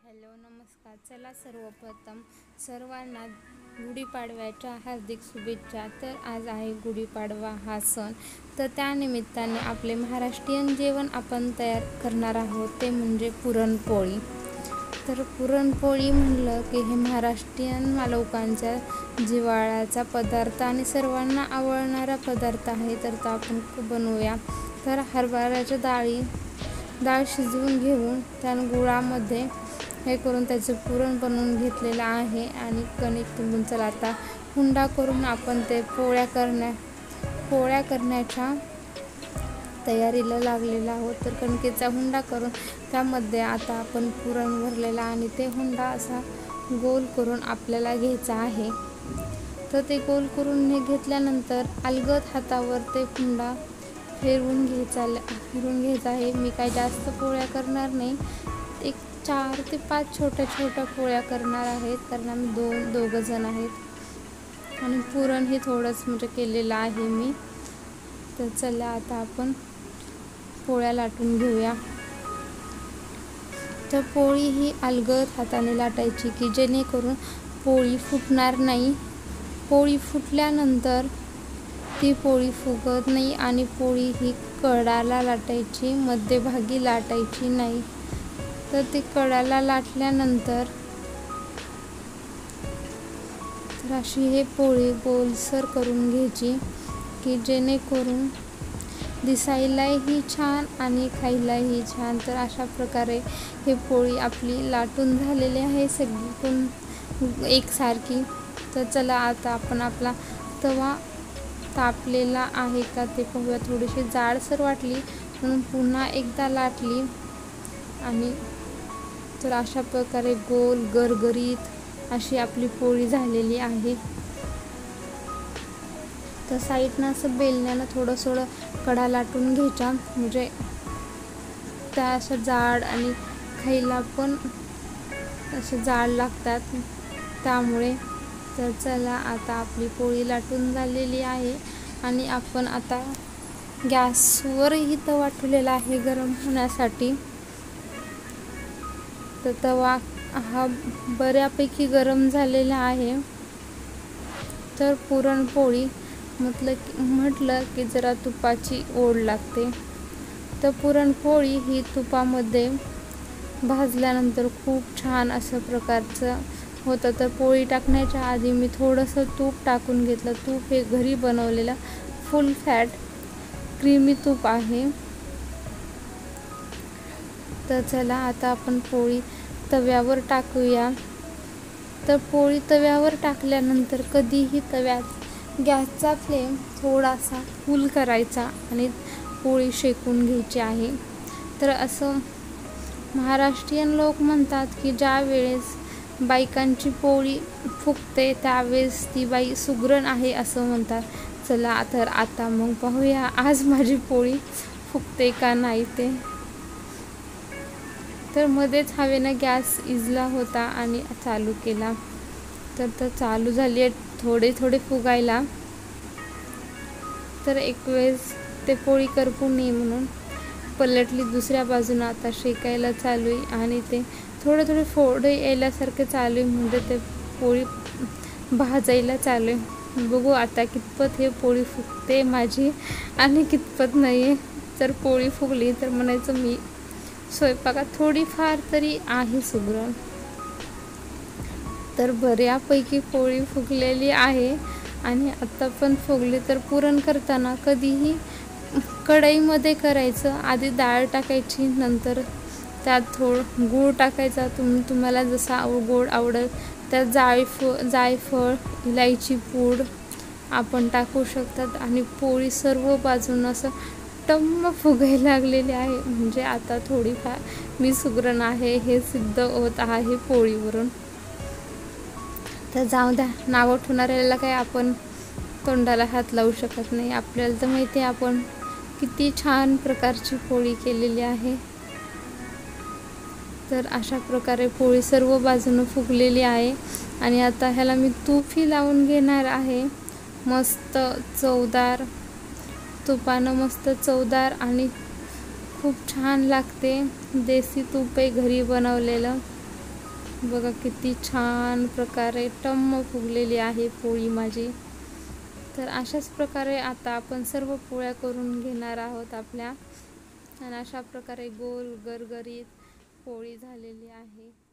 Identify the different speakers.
Speaker 1: Hello नमस्कार. चला सर्वप्रथम सर्वांना गुढीपाडव्याच्या हार्दिक शुभेच्छा. तर आज आहे गुढीपाडवा हा सण. तर त्यानिमित्ताने आपले महाराष्ट्रीयन जेवण आपण तयार करणार आहोत, ते म्हणजे पुरणपोळी. तर पुरणपोळी म्हणलं की हे महाराष्ट्रीयन लोकांच्या जिव्हाळ्याचा पदार्थ आणि सर्वांना आवडणारा पदार्थ आहे. तर तो आपण बनवूया. तर हरभऱ्याच्या डाळ शिजवून घेऊन त्या गुळामध्ये हे करून त्याचं पुरण बनवून घेतलेलं आहे. आणि कणिक तुंबून चला आता हुंडा करून आपण ते पोळ्या करण्याच्या तयारीला लागलेला आहोत. तर कणकेचा हुंडा करून त्यामध्ये आता आपण पुरण भरलेला आणि ते हुंडा असा गोल करून आपल्याला घ्यायचा आहे. तर ते गोल करून घेतल्यानंतर अलगद हातावर ते हुंडा फिरवून घ्यायचा आहे. मी काही जास्त पोळ्या करणार नाही, एक 4 ते 5 छोट्या पोळ्या करणार आहेत, कारण आम्ही दोघं जण आहेत आणि पुरण हे थोडंच म्हणजे केलेलं आहे मी. तर चला आता आपण पोळ्या लाटून घेऊया. तर पोळी ही अलगद हाताने लाटायची की जेणेकरून पोळी फुटणार नाही. पोळी फुटल्यानंतर ती पोळी फुगत नाही आणि पोळी ही कडाला लाटायची, मध्यभागी लाटायची नाही. तर ती कडाला लाटल्यानंतर तर अशी हे पोळी गोलसर करून घ्यायची की जेणेकरून दिसायलाही छान आणि खायलाही छान. तर अशा प्रकारे हे पोळी आपली लाटून झालेली आहे सगळीकडून एकसारखी. तर चला आता आपण आपला तवा तापलेला आहे का ते पाहूया. थोडीशी जाडसर वाटली म्हणून पुन्हा एकदा लाटली आणि तर अशा प्रकारे गोल गरगरीत अशी आपली पोळी झालेली आहे. तर साईडनं असं बेलण्यानं थोडं कडा लाटून घ्यायच्या, म्हणजे त्या अशा जाड आणि खायला पण असे जाड लागतात त्यामुळे. तर चला आता आपली पोळी लाटून झालेली आहे आणि आपण आता गॅसवरही तवा ठेवलेला आहे गरम होण्यासाठी. तर तवा हा बऱ्यापैकी गरम झालेला आहे. तर पुरणपोळी म्हटलं की जरा तुपाची ओढ लागते. तर पुरणपोळी ही तुपामध्ये भाजल्यानंतर खूप छान असं प्रकारचं होतं. तर पोळी टाकण्याच्या आधी मी थोडंसं तूप टाकून घेतलं. तूप हे घरी बनवलेलं फुल फॅट क्रीमी तूप आहे. तर चला आता आपण पोळी तव्यावर टाकूया. तर पोळी तव्यावर टाकल्यानंतर कधीही तव्यात गॅसचा फ्लेम थोडासा फुल करायचा आणि पोळी शेकून घ्यायची आहे. तर असं महाराष्ट्रीयन लोक म्हणतात की ज्या वेळेस बायकांची पोळी फुगते त्यावेळेस ती बाई सुगरण आहे असं म्हणतात. चला तर आता मग पाहूया आज माझी पोळी फुगते का नाही ते. तर मध्येच हवेनं गॅस इजला होता आणि चालू केला. तर चालू झाली आहे थोडे फुगायला. तर एक वेळेस ते पोळी करपू नये म्हणून पलटली दुसऱ्या बाजूनं. आता शेकायला चालू आहे आणि ते थोडे फोडे यायल्यासारखे चालू आहे, म्हणजे ते पोळी भाजायला चालू आहे. बघू आता कितपत हे पोळी फुगते माझी आणि कितपत नाही. जर पोळी फुगली तर म्हणायचं मी स्वयंपाकात थोडीफार तरी आहे सुगरण. तर बऱ्यापैकी पोळी फुगलेली आहे आणि आता पण फुगली. तर पुरण करताना कधीही कढईमध्ये करायचं. आधी डाळ टाकायची, नंतर त्यात गूळ टाकायचा. तुम्हाला जसा गोड आवडेल त्यात जायफळ इलायची पूड आपण टाकू शकतात. आणि पोळी सर्व बाजूनं असं टम्म फुगायला लागलेली आहे, म्हणजे आता थोडीफार मी सुगरण आहे हे सिद्ध होत आहे पोळीवरून. तर जाऊ द्या, नावं ठेवणाऱ्याला काय आपण तोंडाला हात लावू शकत नाही. आपल्याला तर माहिती आहे आपण किती छान प्रकारची पोळी केलेली आहे. तर अशा प्रकारे पोळी सर्व बाजूनं फुगलेली आहे आणि आता ह्याला मी तूपही लावून घेणार आहे. मस्त चवदार तुपानं, मस्त चवदार आणि खूप छान लागते. देसी तूप आहे घरी बनवलेलं. बघा किती छान प्रकारे टम्म फुगलेली आहे पोळी माझी. तर अशाच प्रकारे आता आपण सर्व पोळ्या करून घेणार आहोत आपल्या. आणि अशा प्रकारे गोल गरगरीत पोळी झालेली आहे.